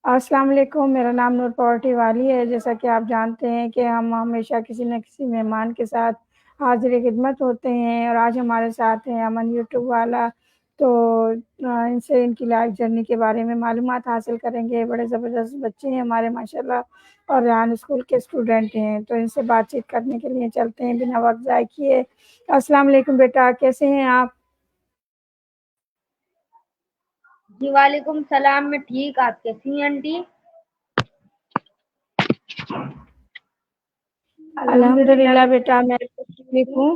अस्सलाम वालेकुम, मेरा नाम नूर पॉवर्टी वाली है। जैसा कि आप जानते हैं कि हम हमेशा किसी न किसी मेहमान के साथ हाज़िर-ए-ख़िदमत होते हैं और आज हमारे साथ हैं अमन यूट्यूब वाला। तो इनसे इनकी लाइफ़ जर्नी के बारे में मालूमात हासिल करेंगे। बड़े ज़बरदस्त बच्चे हैं हमारे माशाल्लाह और रेहान स्कूल के स्टूडेंट हैं। तो इनसे बातचीत करने के लिए चलते हैं बिना वक़्त ज़ाय किए। अस्सलाम वालेकुम बेटा, कैसे हैं आप? जी वालेकुम सलाम। मैं ठीक, आप कैसी हैं आंटी? अल्हम्दुलिल्लाह बेटा, मैं ठीक हूँ।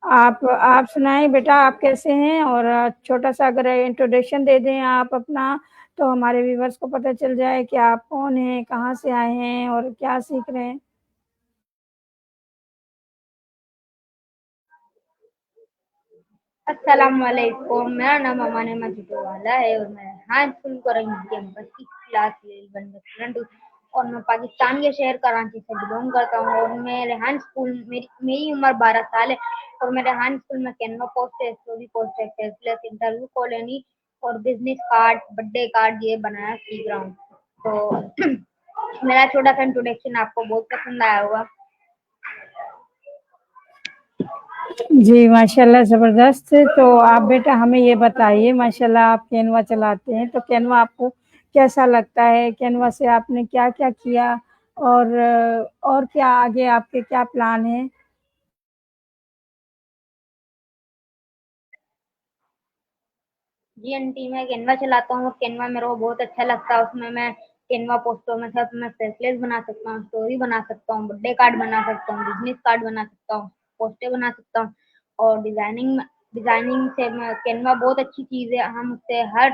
आप सुनाएँ बेटा, आप कैसे हैं? और छोटा-सा अगर इंट्रोडक्शन दे दें आप अपना, तो हमारे व्यूअर्स को पता चल जाए कि आप कौन हैं, कहाँ से आए हैं और क्या सीख रहे हैं? अस्सलाम वालेकुम। मेरा नाम अमान वाला है और मैं हाई स्कूल करेंगे कैंपस की क्लास 11 में स्टूडेंट हूँ और मैं पाकिस्तान के शहर कराची से बिलोंग करता हूँ और मैं रेहान स्कूल मेरी मेरी उम्र 12 साल है और मैं रेहान स्कूल में कैनवा पोस्ट है, स्टोरी पोस्ट है, फेसलेस इंटरव्यू कॉलोनी और बिजनेस कार्ड, बर्थडे कार्ड ये बनाना सीख रहा हूँ। तो मेरा छोटा सा इंट्रोडक्शन आपको बहुत पसंद आया होगा। जी, माशाल्लाह ज़बरदस्त। तो आप बेटा हमें ये बताइए, माशाल्लाह आप कैनवा चलाते हैं, तो कैनवा आपको कैसा लगता है? कैनवा से आपने क्या-क्या किया और क्या आगे आपके क्या प्लान हैं? जी आंटी, मैं कैनवा चलाता हूँ और कैनवा मेरे को बहुत अच्छा लगता है। उसमें मैं कैनवा पोस्टों में सब मैं फेसलेस बना सकता हूँ, स्टोरी बना सकता हूँ, बर्थडे कार्ड बना सकता हूँ, बिजनेस कार्ड बना सकता हूँ, पोस्टर बना सकता हूँ और डिजाइनिंग से मैं कैनवा बहुत अच्छी चीज़ है। हम उससे हर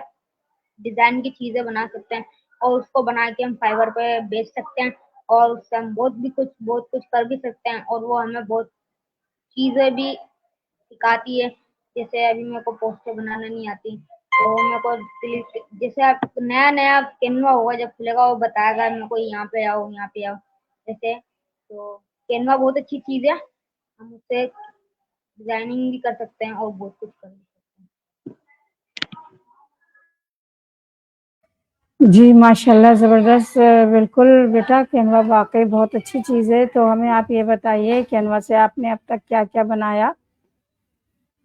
डिजाइन की चीज़ें बना सकते हैं और उसको बना के हम फाइवर पे बेच सकते हैं और उससे हम बहुत कुछ कर भी सकते हैं और वो हमें बहुत चीज़ें भी सिखाती है। जैसे अभी मेरे को पोस्टर बनाना नहीं आती, तो मेरे को जैसे आप नया नया कैनवा होगा जब खुलेगा वो बताएगा मेरे को यहाँ पे आओ, यहाँ पे आओ। जैसे तो कैनवा बहुत अच्छी चीज़ है। हम उससे डिजाइनिंग भी कर सकते हैं और बहुत कुछ कर सकते हैं। जी, माशाल्लाह ज़बरदस्त। बिल्कुल बेटा, कैनवा वाक़ई बहुत अच्छी चीज़ है। तो हमें आप ये बताइए कैनवा से आपने अब तक क्या-क्या बनाया?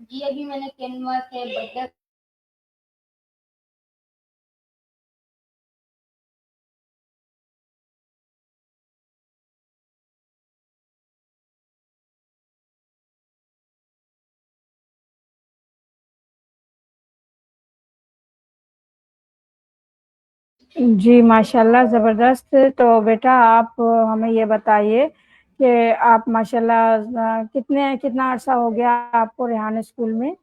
जी अभी मैंने कैनवा से बर्थडे जी, माशाल्लाह ज़बरदस्त। तो बेटा आप हमें ये बताइए कि आप माशाल्लाह कितना अरसा हो गया आपको रेहान स्कूल में?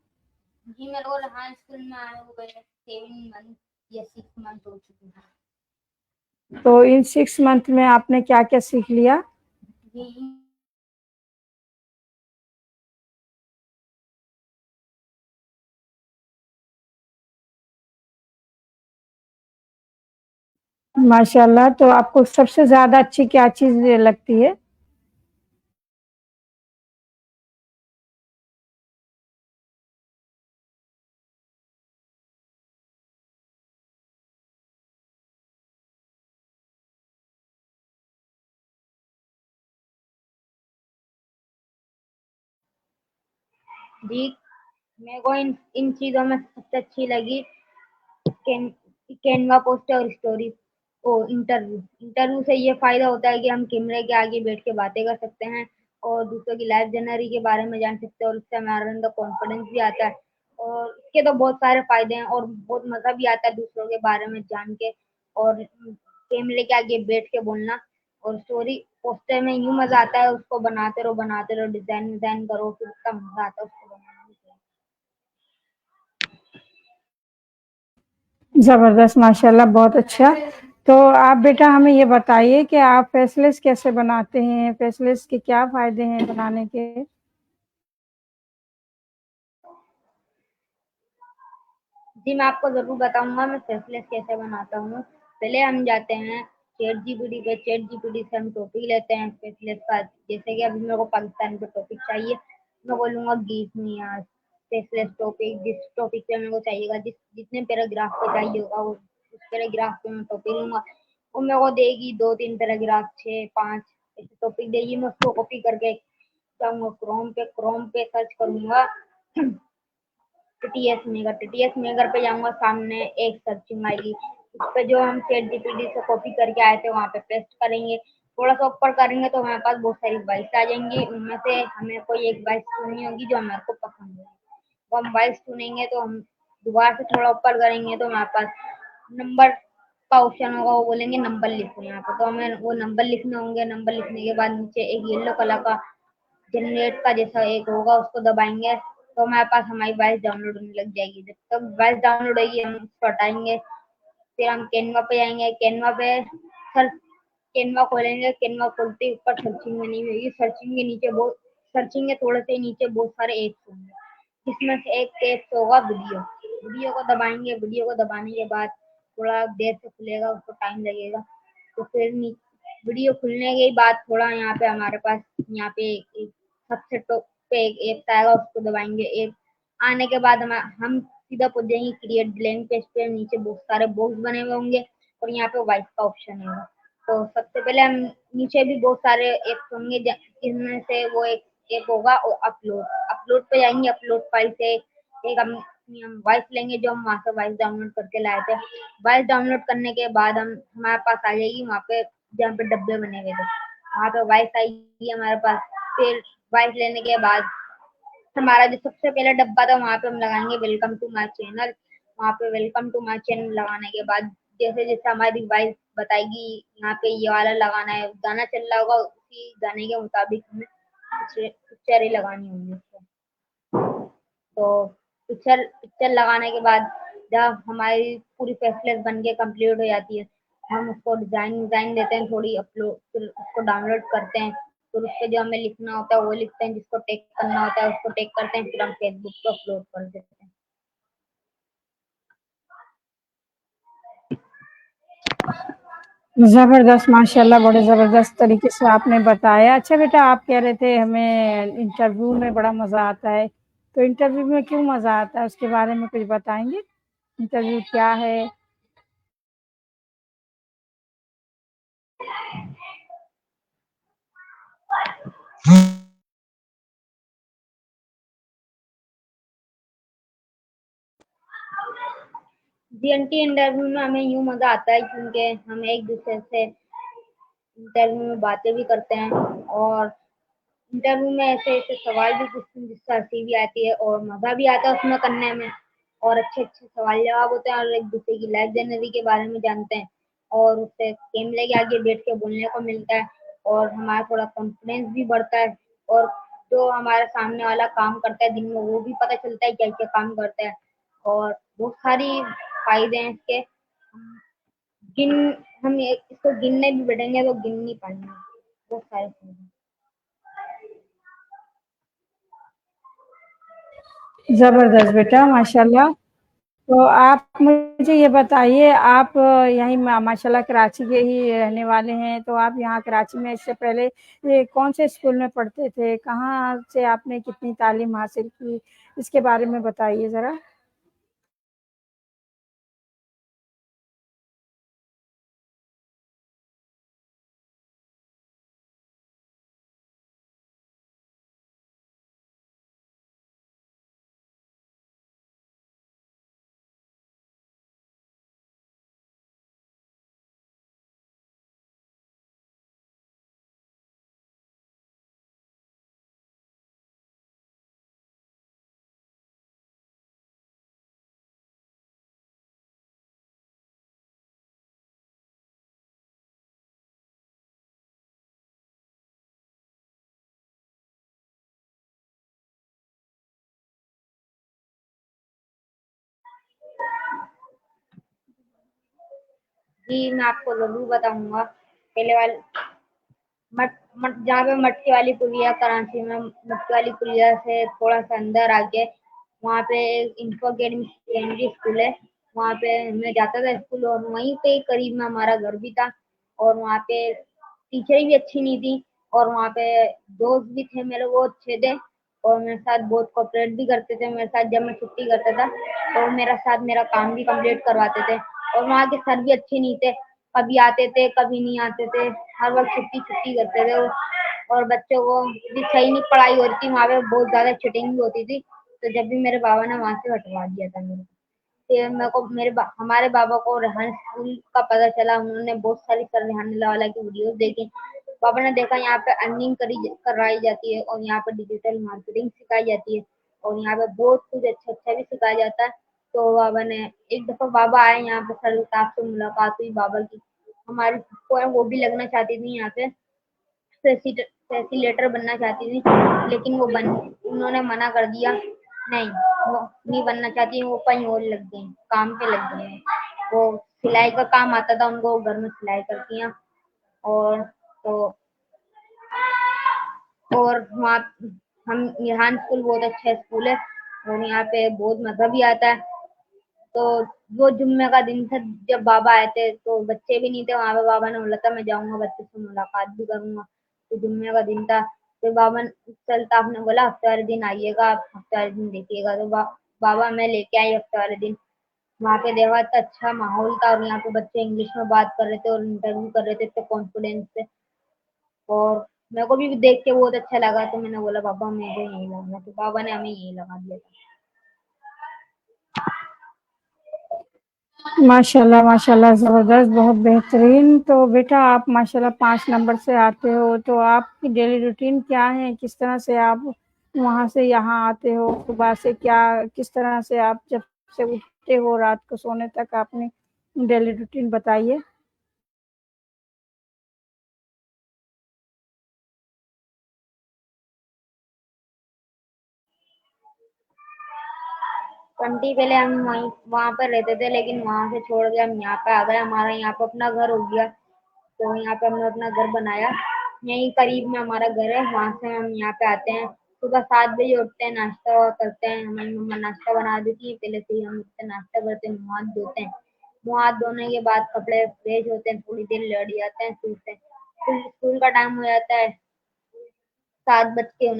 जी मेरे को रेहान स्कूल में आए हुए 7 मंथ या 6 मंथ हो चुके हैं। तो इन 6 मंथ में आपने क्या-क्या सीख लिया? जी माशाल्लाह, तो आपको सबसे ज़्यादा अच्छी क्या चीज़ लगती है? जी मेरे को इन चीज़ों में सबसे अच्छी लगी कैन कैनवा पोस्टर और स्टोरी ओ इंटरव्यू से ये फायदा होता है कि हम कैमरे के आगे बैठ के बातें कर सकते हैं और दूसरों की लाइफ जर्नी के बारे में जान सकते हैं और उससे हमारे अंदर कॉन्फिडेंस भी आता है और इसके तो बहुत सारे फायदे हैं और बहुत मजा भी आता है दूसरों के बारे में जान के और कैमरे के आगे बैठ के बोलना और स्टोरी पोस्टर में यूं मजा आता है उसको बनाते रहो डिजाइन विजाइन करो फिर उसका मजा आता है उसको बनाने में। ज़बरदस्त, माशाल्लाह बहुत अच्छा। तो आप बेटा हमें ये बताइए कि आप फेसलेस कैसे बनाते हैं? फेसलेस के क्या फ़ायदे हैं बनाने के? जी, मैं आपको ज़रूर बताऊँगा मैं फेसलेस कैसे बनाता हूँ। पहले हम जाते हैं चैट जीपीटी से हम टॉपिक लेते हैं फेसलेस का। जैसे कि अभी मेरे को पाकिस्तान का टॉपिक चाहिए, मैं बोलूँगा गिव मी अ फेसलेस टॉपिक, जिस टॉपिक पे मेरे को चाहिएगा, जितने पैराग्राफ पे चाहिए होगा वो उस पैराग्राफ पे मैं टॉपिक लूँगा। वो मेरे को देगी 2-3 पैराग्राफ, 6-5 ऐसे टॉपिक देगी। मैं उसको कॉपी करके जाऊंगा क्रोम पे सर्च करूंगा टीटीएस मेकर। टीटीएस मेकर पे जाऊंगा, सामने एक सर्चिंग आएगी, उस पे जो हम चैट जीपीटी से कॉपी करके आए थे वहां पे पेस्ट करेंगे। थोड़ा सा ऊपर करेंगे तो हमारे पास बहुत सारी बाइक्स आ जाएंगी, उनमें से हमें कोई एक बाइक चुननी होगी जो हमारे को पसंद है। तो हम बाइक्स चुनेंगे तो हम दोबारा से थोड़ा ऊपर करेंगे तो हमारे पास नंबर का ऑप्शन होगा, वो बोलेंगे नंबर लिखो यहाँ पे, तो हमें वो नंबर लिखने होंगे। नंबर लिखने के बाद नीचे एक येलो कलर का जनरेट का जैसा एक होगा, उसको दबाएंगे तो हमारे पास हमारी वॉइस डाउनलोड होने लग जाएगी। जब तक वॉइस डाउनलोड होगी हम उसको हटाएंगे, फिर हम कैनवा पे जाएंगे। कैनवा पे सर्च, कैनवा खोलेंगे। कैनवा खोलते ही ऊपर सर्चिंग बनी हुई होगी, सर्चिंग के थोड़े से नीचे बहुत सारे एप्स होंगे, जिसमें से एक एप्स होगा वीडियो। वीडियो को दबाएंगे। वीडियो को दबाने के बाद थोड़ा देर से खुलेगा, उसको टाइम लगेगा। तो फिर वीडियो खुलने के बाद थोड़ा यहाँ पे हमारे पास यहाँ पे एक सबसे टॉप पे एक ऐप आएगा, उसको दबाएंगे। ऐप आने के बाद हम सीधा पहुंच जाएंगे क्रिएट ब्लैंक पेज पे। नीचे बहुत सारे बॉक्स बने हुए होंगे और यहाँ पे वॉइस का ऑप्शन होगा। तो सबसे पहले हम नीचे भी बहुत सारे ऐप्स होंगे, जिनमें से वो एक ऐप होगा और अपलोड। अपलोड पे जाएंगे। अपलोड फाइल से एक हम वॉइस लेंगे जो हम वहां से वॉइस डाउनलोड करके लाए थे। वॉइस डाउनलोड करने के बाद हम हमारे पास आ जाएगी वहाँ पे जहाँ पे डब्बे बने हुए थे, वहाँ पे वॉइस आएगी हमारे पास। फिर वॉइस लेने के बाद हमारा जो सबसे पहला डब्बा था वहाँ पे हम लगाएंगे वेलकम टू माई चैनल। वहाँ पे वेलकम टू माई चैनल लगाने के बाद जैसे जैसे हमारी वॉइस बताएगी यहाँ पे ये वाला लगाना है, गाना चल रहा होगा, उसी गाने के मुताबिक हमें पिक्चर ही लगानी होंगी उसको। तो पिक्चर पिक्चर लगाने के बाद जब हमारी पूरी फेसलेस बन के कंप्लीट हो जाती है, हम उसको डिजाइन डिजाइन देते हैं थोड़ी, अपलोड, फिर उसको डाउनलोड करते हैं। फिर उस पे जो हमें लिखना होता है वो लिखते हैं, जिसको टेक करना होता है उसको टेक करते हैं, फिर हम फेसबुक पे अपलोड कर देते हैं। ज़बरदस्त, माशाल्लाह, बड़े ज़बरदस्त तरीके से आपने बताया। अच्छा बेटा, आप कह रहे थे हमें इंटरव्यू में बड़ा मज़ा आता है, तो इंटरव्यू में क्यों मज़ा आता है, उसके बारे में कुछ बताएँगे? इंटरव्यू क्या है? जीएनटी इंटरव्यू में हमें यूं मजा आता है क्योंकि हम एक दूसरे से इंटरव्यू में बातें भी करते हैं, और इंटरव्यू में ऐसे ऐसे सवाल भी पूछते हैं जिससे हंसी भी आती है और मजा भी आता है उसमें करने में। और अच्छे अच्छे सवाल जवाब होते हैं और एक दूसरे की लाइफ जनरली के बारे में जानते हैं, और उससे कैमरे के आगे बैठ के बोलने को मिलता है, और हमारा थोड़ा कॉन्फिडेंस भी बढ़ता है। और जो हमारे सामने वाला काम करता है दिन में वो भी पता चलता है क्या क्या काम करता है। और बहुत सारी फायदे हैं इसके। गिन हम इसको गिनने भी बैठेंगे तो गिन नहीं पाएंगे, बहुत सारे फायदे। ज़बरदस्त बेटा, माशाल्लाह। तो आप मुझे ये बताइए, आप यहीं माशाल्लाह कराची के ही रहने वाले हैं, तो आप यहाँ कराची में इससे पहले ये कौन से स्कूल में पढ़ते थे? कहाँ से आपने कितनी तालीम हासिल की? इसके बारे में बताइए ज़रा। जी मैं आपको जरूर बताऊंगा। पहले वाले मट मट जहाँ पे मटके वाली पुलिया, कराची में मटके वाली पुलिया से थोड़ा सा अंदर आके वहाँ पे इंफो अकेडमी सेकेंडरी स्कूल है। वहाँ पे मैं जाता था स्कूल, और वहीं पे करीब में हमारा घर भी था। और वहाँ पे टीचर भी अच्छी नहीं थी, और वहाँ पे दोस्त भी थे मेरे, वो अच्छे थे और मेरे साथ बहुत कोऑपरेट भी करते थे मेरे साथ। जब मैं छुट्टी करता था तो मेरा साथ मेरा काम भी कंप्लीट करवाते थे। और वहाँ के सर भी अच्छे नहीं थे, कभी आते थे कभी नहीं आते थे, हर वक्त छुट्टी छुट्टी करते थे और बच्चों को भी सही नहीं पढ़ाई हो रही थी, वहाँ पे बहुत ज्यादा चीटिंग भी होती थी। तो जब भी मेरे बाबा ने वहां से हटवा दिया था मेरे को, फिर मेरे को हमारे बाबा को रेहान स्कूल का पता चला। उन्होंने बहुत सारी सर रेहान वाला की वीडियोस देखी। बाबा ने देखा यहाँ पे अर्निंग कराई जाती है और यहाँ पे डिजिटल मार्केटिंग सिखाई जाती है और यहाँ पे बहुत कुछ अच्छा अच्छा भी सिखाया जाता है। तो बाबा ने एक दफा बाबा आए यहाँ पे, सर साहब से मुलाकात हुई बाबा की। हमारी को है वो भी लगना चाहती थी यहाँ पे, फैसिलेटर बनना चाहती थी, लेकिन वो उन्होंने मना कर दिया। नहीं, वो नहीं बनना चाहती, वो कहीं और लग गई, काम पे लग गई। वो सिलाई का काम आता था उनको, घर में सिलाई करती हैं। और तो और वहाँ हम यहाँ स्कूल बहुत अच्छा स्कूल है और यहाँ पे बहुत मजा भी आता है। तो वो जुम्मे का दिन था जब बाबा आए थे, तो बच्चे भी नहीं थे वहां पे। बाबा ने बोला था मैं जाऊंगा बच्चे से मुलाकात भी करूंगा। तो जुम्मे का दिन था, तो बाबा चलता आपने बोला हफ्ते वाले दिन आइएगा, आप हफ्ते वाले दिन देखिएगा। तो बाबा मैं लेके आई हफ्ते वाले दिन। वहाँ पे देखा तो अच्छा माहौल था और यहाँ पे बच्चे इंग्लिश में बात कर रहे थे और इंटरव्यू कर रहे थे इतने कॉन्फिडेंस से। और मेरे को भी देख के बहुत अच्छा लगा, तो मैंने बोला पापा मुझे यही लगा, तो पापा ने हमें यही लगा दिया था। माशाल्लाह माशाल्लाह, ज़बरदस्त, बहुत बेहतरीन। तो बेटा आप माशाल्लाह 5 नंबर से आते हो, तो आपकी डेली रूटीन क्या है? किस तरह से आप वहाँ से यहाँ आते हो? सुबह से क्या, किस तरह से आप जब से उठते हो रात को सोने तक, अपनी डेली रूटीन बताइए। कंटी पहले हम वहीं वहां पर रहते थे, लेकिन वहां से छोड़ के हम यहाँ पे आ गए। हमारा यहाँ पे अपना घर हो गया, तो यहाँ पे हमने अपना घर बनाया। यहीं करीब में हमारा घर है, वहां से हम यहाँ पे आते हैं। सुबह 7 बजे उठते हैं, नाश्ता करते हैं, हमारी मम्मा नाश्ता बना देती है। पहले से ही हम उठते हैं, नाश्ता करते हैं, मुँह हाथ धोते हैं। मुँह हाथ धोने के बाद कपड़े फ्रेश होते हैं, थोड़ी देर लेट जाते हैं, फिर फिर स्कूल का टाइम हो जाता है। 7 बज के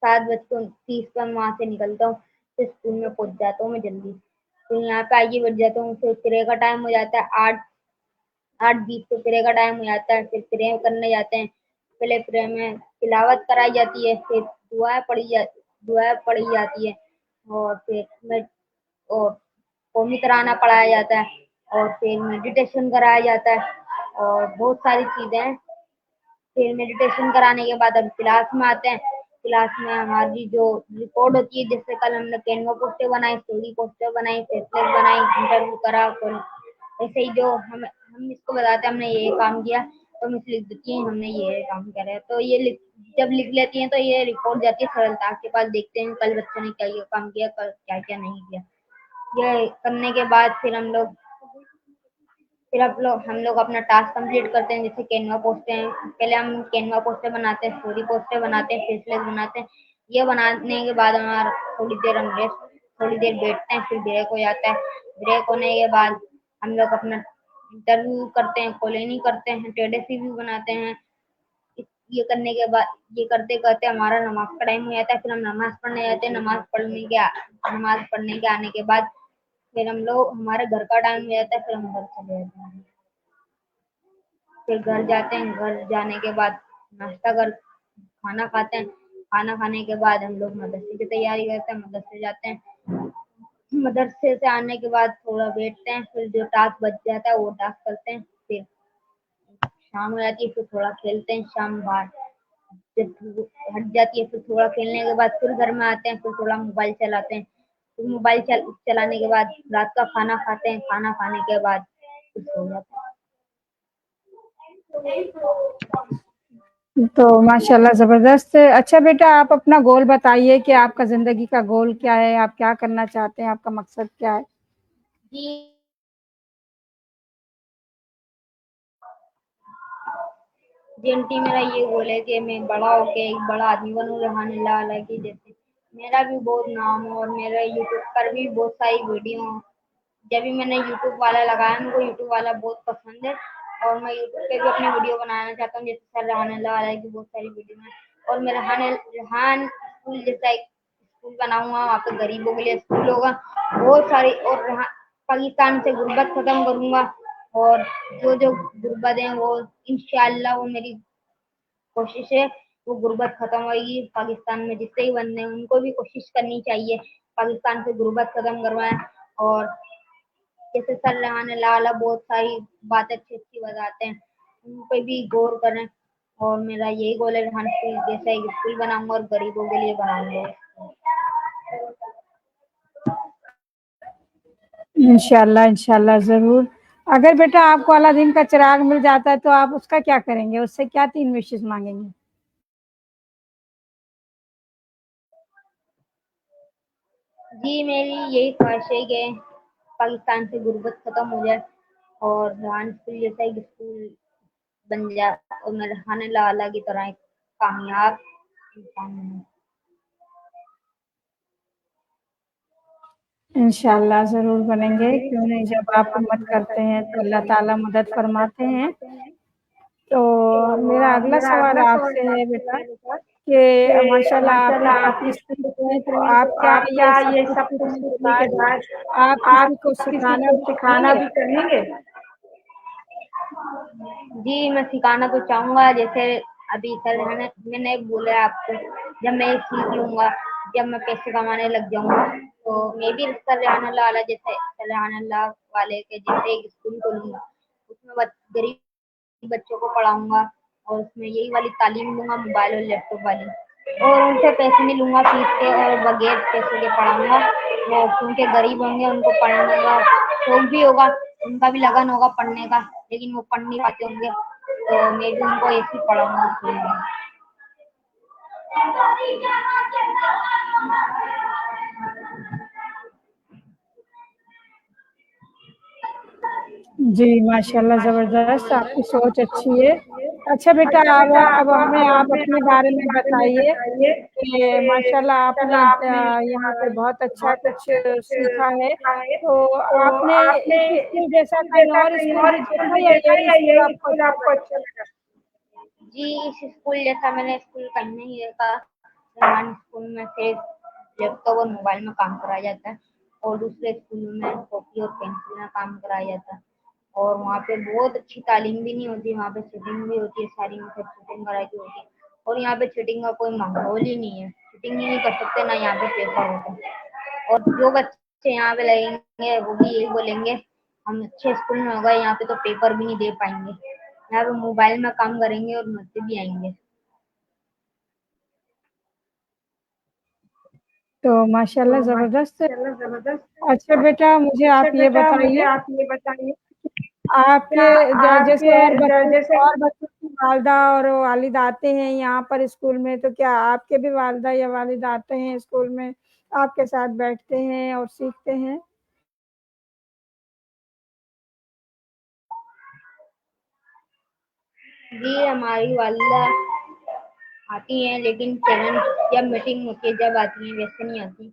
30 पर मैं वहां से निकलता हूँ, फिर स्कूल में पहुंच जाता हूँ मैं जल्दी। फिर यहाँ पे आगे बढ़ जाता हूँ, फिर प्रे का टाइम हो जाता है। 8:20 पे प्रे का टाइम हो जाता है, फिर प्रे करने जाते हैं। पहले प्रे में तिलावत कराई जाती है, फिर दुआ पढ़ी जाती है और फिर मैं और कौमी तराना पढ़ाया जाता है और फिर मेडिटेशन कराया जाता है और बहुत सारी चीजें हैं। फिर मेडिटेशन कराने के बाद हम क्लास में आते हैं। क्लास में हमारी जो रिकॉर्ड होती है, जैसे कल हमने कैनवा पोस्टर बनाई, स्टोरी पोस्टर बनाई, फेसलेस बनाई, इंटरव्यू करा, तो ऐसे ही जो हम इसको बताते हैं हमने ये काम किया, तो हम इसे लिख देती हैं हमने ये काम करा है। तो जब लिख लेती हैं तो ये रिकॉर्ड जाती है सरलता के पास, देखते हैं कल बच्चे ने क्या ये काम किया, कल क्या क्या नहीं किया। ये करने के बाद फिर हम लोग अपना टास्क कंप्लीट करते हैं। जैसे कैनवा पोस्टर हैं, पहले हम कैनवा पोस्टर बनाते हैं, स्टोरी पोस्टर बनाते हैं, फेसलेस बनाते हैं। ये बनाने के बाद हमारा थोड़ी देर बैठते हैं, फिर ब्रेक हो जाता है। ब्रेक होने के बाद हम लोग अपना इंटरव्यू करते हैं, कॉलोनी करते हैं, टेढ़े सीवी बनाते हैं। ये करने के बाद ये करते करते हमारा नमाज का टाइम हो जाता है, फिर हम नमाज पढ़ने जाते हैं। नमाज पढ़ने के आने के बाद फिर हम लोग हमारे घर का टाइम हो जाता है, फिर हम घर चले जाते हैं। फिर घर जाते हैं, घर जाने के बाद नाश्ता कर खाना खाते हैं। खाना खाने के बाद हम लोग मदरसे की तैयारी करते हैं, मदरसे जाते हैं। मदरसे से आने के बाद थोड़ा बैठते हैं, फिर जो टास्क बच जाता है वो टास्क करते हैं। फिर शाम हो जाती है, फिर थोड़ा खेलते हैं। शाम बाद जब धूप हट जाती है, फिर थोड़ा खेलने के बाद फिर घर में आते हैं, फिर थोड़ा मोबाइल चलाते हैं। फिर चलाने के बाद रात का खाना खाते हैं। खाना खाने के बाद फिर सो जाते हैं। तो माशाल्लाह ज़बरदस्त। अच्छा बेटा आप अपना गोल बताइए कि आपका ज़िंदगी का गोल क्या है? आप क्या करना चाहते हैं? आपका मकसद क्या है? जी जीएनटी मेरा ये गोल है कि मैं बड़ा होके एक बड़ा आदमी बनूं, रेहान अल्लाह की जैसे। मेरा भी बहुत नाम हो और मेरा यूट्यूब पर भी बहुत सारी वीडियो हो। जब भी मैंने यूट्यूब वाला लगाया, मेरे को यूट्यूब वाला बहुत पसंद है और मैं यूट्यूब पे भी अपनी वीडियो बनाना चाहता हूँ, जैसे सर रेहान अल्लाह की बहुत सारी वीडियो है। और मैं रेहान स्कूल जैसा एक स्कूल बनाऊंगा, वहाँ पे गरीबों के लिए स्कूल होगा बहुत सारी। और पाकिस्तान से गुर्बत खत्म करूंगा और जो जो गुर्बत हैं वो इंशाल्लाह वो मेरी कोशिश है वो गुर्बत खत्म होगी पाकिस्तान में। जितने ही बंदे हैं उनको भी कोशिश करनी चाहिए पाकिस्तान से गुर्बत खत्म करवाएं। और जैसे सर रहमान लाला बहुत सारी बातें अच्छी अच्छी बताते हैं उन पे भी गौर करें। और मेरा यही गोल है रहमान जैसा एक स्कूल बनाऊंगा और गरीबों के लिए बनाऊंगा। इंशाल्लाह इंशाल्लाह ज़रूर। अगर बेटा आपको अलादीन का चिराग मिल जाता है तो आप उसका क्या करेंगे? उससे क्या 3 विशेज़ माँगेंगे? जी मेरी यही ख्वाहिश है कि पाकिस्तान से गुर्बत खत्म हो जाए और रहमान स्कूल जैसा एक स्कूल बन जाए और मैं रहमान लाला की तरह एक कामयाब इंसान बनूं। इंशाल्लाह ज़रूर बनेंगे, क्यों नहीं जब आप हिम्मत करते हैं तो अल्लाह ताला मदद फरमाते हैं। तो मेरा अगला सवाल आपसे है बेटा कि माशाल्लाह आप इतना कुछ सीख रहे हैं, तो आप क्या ये सब कुछ सीखने के बाद आप किसी को सिखाना भी चाहेंगे? जी मैं सिखाना तो चाहूंगा जैसे अभी सर मैंने बोला आपको जब मैं ये सीख लूंगा जब मैं पैसे कमाने लग जाऊंगा तो मैं भी सर रेहान वाला जैसे सर रेहान वाले के जैसे एक स्कूल खोलूंगा उसमें गरीब बच्चों को पढ़ाऊंगा और उसमें यही वाली तालीम दूंगा मोबाइल और लैपटॉप वाली। और उनसे पैसे नहीं लूंगा फीस के और बगैर पैसे के पढ़ाऊंगा। वो क्योंकि गरीब होंगे उनको पढ़ने का शौक भी होगा उनका भी लगन होगा पढ़ने का लेकिन वो पढ़ नहीं पाते होंगे तो मैं भी उनको ऐसे ही पढ़ाऊंगा। जी, माशाल्लाह ज़बरदस्त, आपकी सोच अच्छी है। अच्छा बेटा अब हमें आप अपने बारे में बताइए कि माशाल्लाह आपने यहाँ पे बहुत अच्छा कुछ सीखा है। तो आपने इस स्कूल जैसा कहीं और स्कूल भी देखा या यही स्कूल आपको अच्छा लगा? जी इस स्कूल जैसा मैंने स्कूल कहीं नहीं देखा। हमारे स्कूल में सिर्फ लैपटॉप और मोबाइल में काम कराया जाता है और दूसरे स्कूलों में कॉपी और पेंसिल में काम कराया जाता है। और वहाँ पे बहुत अच्छी तालीम भी नहीं होती वहाँ पे चीटिंग भी होती है सारी मतलब चीटिंग कराई की होती है। और यहाँ पे चीटिंग का कोई माहौल ही नहीं है चीटिंग ही नहीं कर सकते ना यहाँ पे पेपर होता है। और जो बच्चे यहाँ पे लगेंगे वो भी यही बोलेंगे हम अच्छे स्कूल में होगा यहाँ पे तो पेपर भी नहीं दे पाएंगे यहाँ पे मोबाइल में काम करेंगे और मजे भी आएंगे। तो माशाल्लाह ज़बरदस्त। अच्छा बेटा मुझे आप ये बताइए आपके जैसे और बच्चों की वालिदा और वालिद आते हैं यहाँ पर स्कूल में, तो क्या आपके भी वालिदा या वालिद आते हैं स्कूल में, आपके साथ बैठते हैं और सीखते हैं? जी हमारी वालिदा आती हैं लेकिन पेरेंट्स जब मीटिंग होती है जब आती हैं वैसे नहीं आती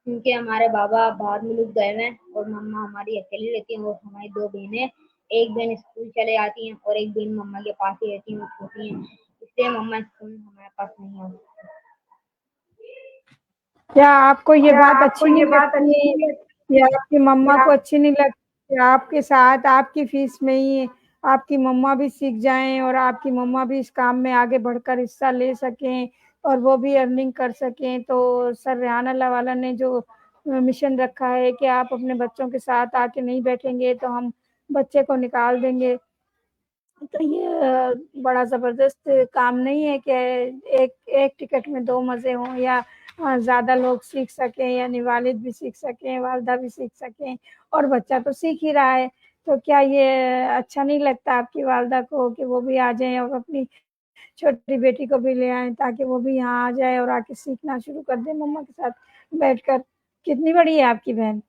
क्योंकि हमारे बाबा बाहर मुल्क गए हुए हैं और मम्मा हमारी अकेली रहती हैं और हमारी दो बहनें एक बहन स्कूल चले जाती हैं और एक बहन मम्मा के पास ही रहती हैं वो छोटी हैं इसलिए मम्मा स्कूल हमारे पास नहीं आती। क्या आपको ये बात अच्छी नहीं लगती या आपकी मम्मा को अच्छी नहीं लगती कि आपके साथ आपकी फीस में ही आपकी मम्मा भी सीख जाएं और आपकी मम्मा भी इस काम में आगे बढ़कर हिस्सा ले सकें और वो भी अर्निंग कर सकें? तो सर रेहान अल्लाह वाला ने जो मिशन रखा है कि आप अपने बच्चों के साथ आके नहीं बैठेंगे तो हम बच्चे को निकाल देंगे, तो ये बड़ा ज़बरदस्त काम नहीं है कि एक एक टिकट में 2 मज़े हों या ज़्यादा लोग सीख सकें यानी वालिद भी सीख सकें, वालिदा भी सीख सकें और बच्चा तो सीख ही रहा है। तो क्या ये अच्छा नहीं लगता आपकी वालिदा को कि वो भी आ जाएँ और अपनी छोटी बेटी को भी ले आएँ ताकि वो भी यहाँ आ जाए और आके सीखना शुरू कर दे मम्मा के साथ बैठकर? कितनी बड़ी है आपकी बहन?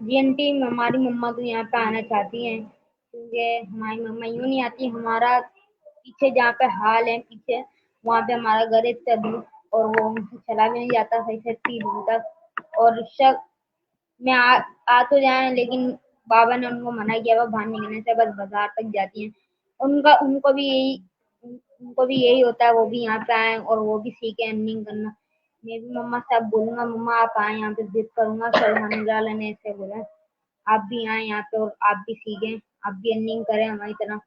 जी आंटी हमारी मम्मा तो यहाँ पे आना चाहती हैं क्योंकि हमारी मम्मा यूँ नहीं आती हमारा पीछे जहाँ पे हाल है पीछे वहाँ पे हमारा घर है इतना दूर और वो हमसे चला भी नहीं जाता सही से इतनी दूर तक और रिक्शा में आ तो जाए लेकिन बाबा ने उनको मना किया हुआ बाहर निकलने से बस बाजार तक जाती हैं। उनका उनको भी यही होता है वो भी यहाँ पे आए और वो भी सीखे अर्निंग करना मैं भी मम्मा से अब बोलूंगा, मम्मा आप आए यहाँ पे, जिद करूंगा। सलमान लाल ने ऐसे बोला, आप भी आए यहाँ पे और आप भी सीखें, आप भी अर्निंग करें हमारी तरह,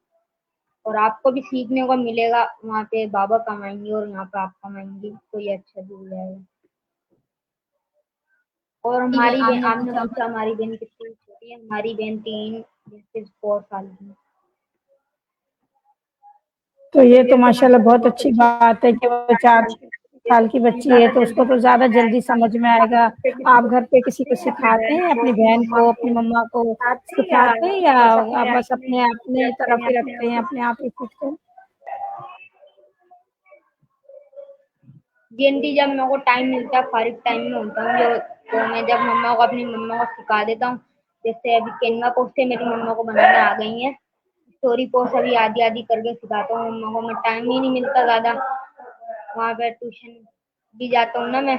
और आपको भी सीखने को मिलेगा। वहाँ पे बाबा कमाएंगे और यहाँ पे आप कमाएंगे, तो ये अच्छा भी हो जाएगा। और हमारी बहन, आपने आपने पूछा। पूछा हमारी बहन कितनी छोटी है, हमारी बहन 3 या फिर 4 साल की है। तो ये तो माशाल्लाह बहुत अच्छी बात है कि वो 4 साल की बच्ची है, तो उसको तो ज़्यादा जल्दी समझ में आएगा। आप घर पे किसी को सिखाते हैं, अपनी बहन को, अपनी मम्मा को सिखाते हैं, या आप बस अपने अपने तरफ ही रखते हैं, अपने आप ही सीखते हैं? जी जब मेरे को टाइम मिलता है, फारिग टाइम में होता हूँ जो, तो मैं जब मम्मा को, अपनी मम्मा को सिखा देता हूँ। जैसे अभी केनवा पोस्टें मेरी मम्मा को बनाने आ गई हैं, स्टोरी पोस्ट अभी आधी आधी करके सिखाता हूँ मम्मा को। मैं टाइम ही नहीं मिलता ज्यादा, वहाँ पे ट्यूशन भी जाता हूँ ना मैं,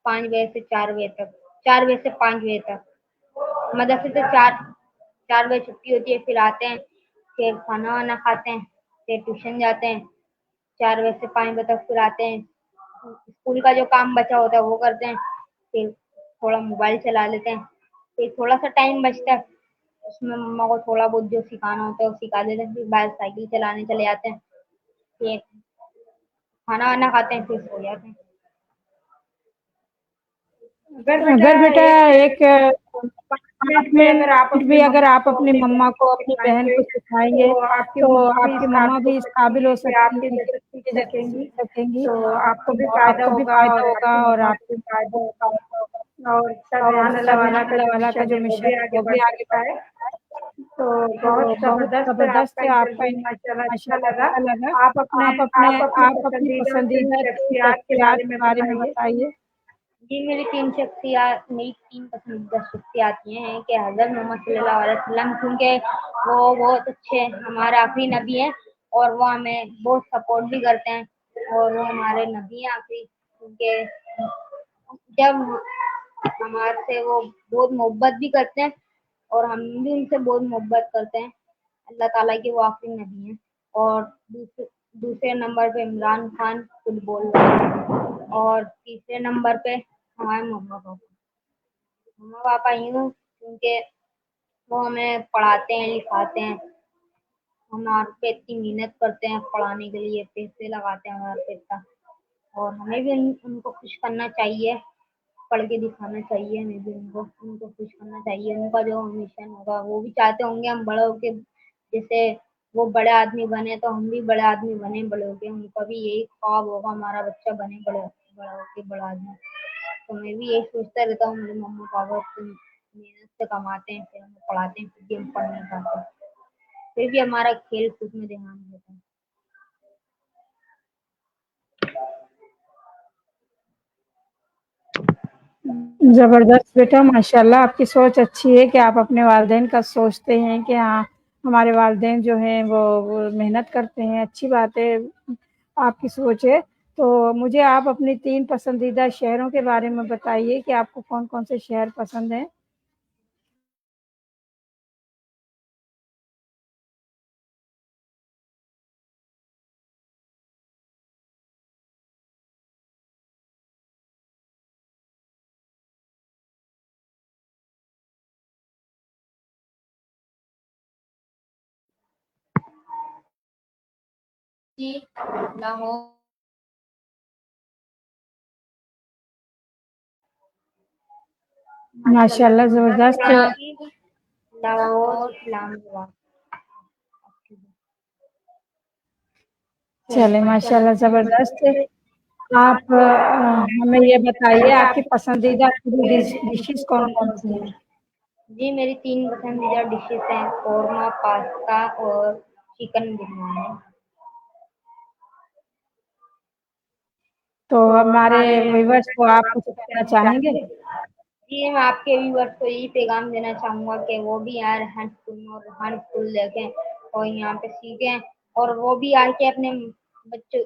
5 बजे से 4 बजे तक, 4 बजे से 5 बजे तक। मदरसे से 4 बजे छुट्टी होती है, फिर आते हैं, फिर खाना वाना खाते हैं, फिर ट्यूशन जाते हैं, 4 बजे से 5 बजे तक, फिर आते हैं, स्कूल का जो काम बचा होता है वो करते हैं, फिर थोड़ा मोबाइल चला लेते हैं, फिर थोड़ा सा टाइम बचता है, उसमें मम्मा को थोड़ा बहुत जो सिखाना होता है वो सिखा देते हैं, फिर बाहर साइकिल चलाने चले जाते हैं, फिर खाना वाना खाते हैं, फिर सो जाते हैं। अगर बेटा एक 5 मिनट भी अगर आप अपनी मम्मा को, अपनी बहन को सिखाएंगे, तो आपकी मम्मा भी इस काबिल हो सकती है कि आपके जैसे सीख सकेंगी, तो आपको भी फायदा होगा और आपके फायदा होगा, और सब अल्लाह वाला का जो मिशन है वो भी आगे बढ़ सकता है। तो बहुत ज़बरदस्त है आपका इंटरव्यू, माशाल्लाह अच्छा लगा। आप अपनी पसंदीदा 3 शख्सियत के बारे में बताइए। जी मेरी 3 पसंदीदा शख्सियत ये हैं कि हज़रत मोहम्मद सल्लल्लाहु अलैहि वसल्लम, क्योंकि वो बहुत अच्छे हमारे आखिरी नबी हैं, और वो हमें बहुत सपोर्ट भी करते हैं, और वो हमारे नबी हैं आखिरी, क्योंकि जब हमारे से वो बहुत मोहब्बत भी करते हैं, और हम भी उनसे बहुत मोहब्बत करते हैं। अल्लाह ताला के वो आखिरी नबी हैं। और दूसरे नंबर पे इमरान खान फुटबॉल वाले, और तीसरे नंबर पे हमारे मम्मा पापा। मम्मा पापा यूँ, क्योंकि वो हमें पढ़ाते हैं, लिखाते हैं, हमारे पे इतनी मेहनत करते हैं पढ़ाने के लिए, पैसे लगाते हैं हमारे पे इतना, और हमें भी उनको खुश करना चाहिए, पढ़ के दिखाना चाहिए, हमें भी उनको उनको खुश करना चाहिए। उनका जो मिशन होगा, वो भी चाहते होंगे हम बड़े होके, जैसे वो बड़े आदमी बने तो हम भी बड़े आदमी बने बड़े होके, उनका भी यही ख्वाब होगा हमारा बच्चा बने बड़ा होके बड़ा आदमी। तो मैं भी यही सोचता रहता हूँ, मेरे मम्मी पापा तो मेहनत से कमाते हैं, फिर हमें पढ़ाते हैं, फिर भी हम पढ़ नहीं पाते, फिर भी हमारा खेल कूद में ध्यान रहता है। ज़बरदस्त बेटा, माशाल्लाह आपकी सोच अच्छी है कि आप अपने वालिदैन का सोचते हैं कि हाँ, हमारे वालिदैन जो हैं वो मेहनत करते हैं, अच्छी बात है, आपकी सोच है। तो मुझे आप अपनी 3 पसंदीदा शहरों के बारे में बताइए कि आपको कौन-कौन से शहर पसंद हैं? जी लाहौर, माशाल्लाह ज़बरदस्त। कराची, लाहौर, इस्लामाबाद। चले माशाल्लाह ज़बरदस्त है। आप हमें ये बताइए आपकी पसंदीदा फूडी डिशेज़ कौन-कौन सी हैं? जी मेरी 3 पसंदीदा डिशेस हैं, कौरमा, पास्ता और चिकन बिरयानी। तो हमारे व्यूअर्स को आप कुछ कहना चाहेंगे? जी मैं आपके व्यूअर्स को यही पैगाम देना चाहूँगा कि वो भी यहाँ रेहान स्कूल में और रेहान स्कूल देखें, और यहाँ पे सीखें, और वो भी आके अपने बच्चों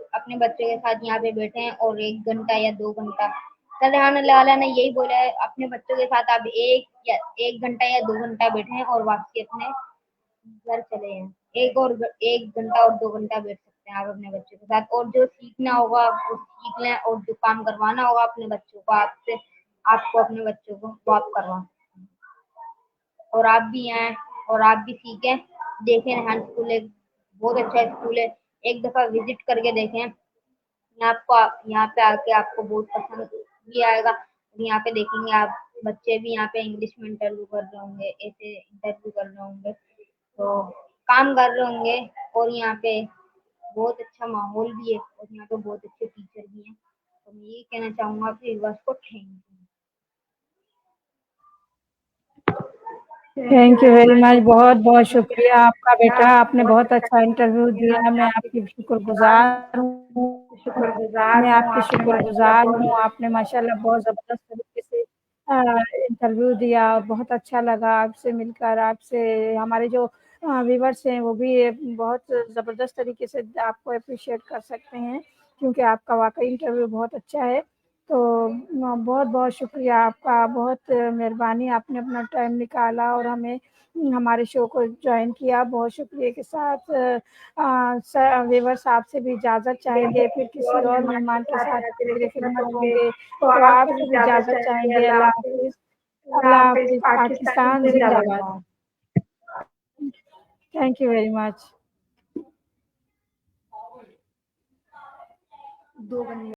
के साथ यहाँ पे बैठें, और 1 घंटा या 2 घंटा, सल्लल्लाहु अलैहि ने यही बोला है, अपने बच्चों के साथ आप 1 घंटा या 2 घंटा बैठें और वापसी अपने घर चले जाएं। 1 घंटा और 2 घंटा बैठ सकते हैं। सकते हैं आप अपने बच्चों के साथ, और जो सीखना होगा वो सीख लें, और जो काम करवाना होगा अपने बच्चों को आपसे, आपको अपने बच्चों को वो आप करवा सकते हैं। और आप भी आए और आप भी सीखें, देखें रेहान स्कूल एक बहुत अच्छा स्कूल है, एक दफा विजिट करके देखें। आपको यहाँ पे आके आपको बहुत पसंद भी आएगा। यहाँ पे देखेंगे आप बच्चे भी यहाँ पे इंग्लिश में इंटरव्यू कर रहे होंगे, ऐसे इंटरव्यू कर रहे होंगे, तो काम कर रहे होंगे, और यहाँ पे बहुत अच्छा माहौल भी है, और यहाँ पे बहुत अच्छे टीचर भी हैं। तो मैं ये कहना चाहूंगा आपके व्यूअर्स को thank you. Thank you very much, बहुत बहुत शुक्रिया आपका बेटा, आपने बहुत अच्छा इंटरव्यू दिया। मैं आपकी शुक्रगुजार हूँ, मैं आपकी शुक्रगुजार हूँ। आपने माशाल्लाह बहुत ज़बरदस्त तरीके से इंटरव्यू दिया, बहुत अच्छा लगा आपसे मिलकर। आपसे हमारे जो व्यूवर्स हैं वो भी बहुत ज़बरदस्त तरीके से आपको अप्रिशिएट कर सकते हैं, क्योंकि आपका वाकई इंटरव्यू बहुत अच्छा है। तो बहुत बहुत शुक्रिया आपका, बहुत मेहरबानी, आपने अपना टाइम निकाला और हमें हमारे शो को ज्वाइन किया। बहुत शुक्रिया के साथ व्यूअर्स आपसे भी इजाज़त चाहेंगे, फिर किसी और मेहमान के साथ हाज़िर खिदमत होंगे, तो आपसे भी इजाज़त चाहेंगे। अल्लाह हाफ़िज़, अल्लाह हाफ़िज़, पाकिस्तान ज़िंदाबाद। Thank you very much. 2 बंदे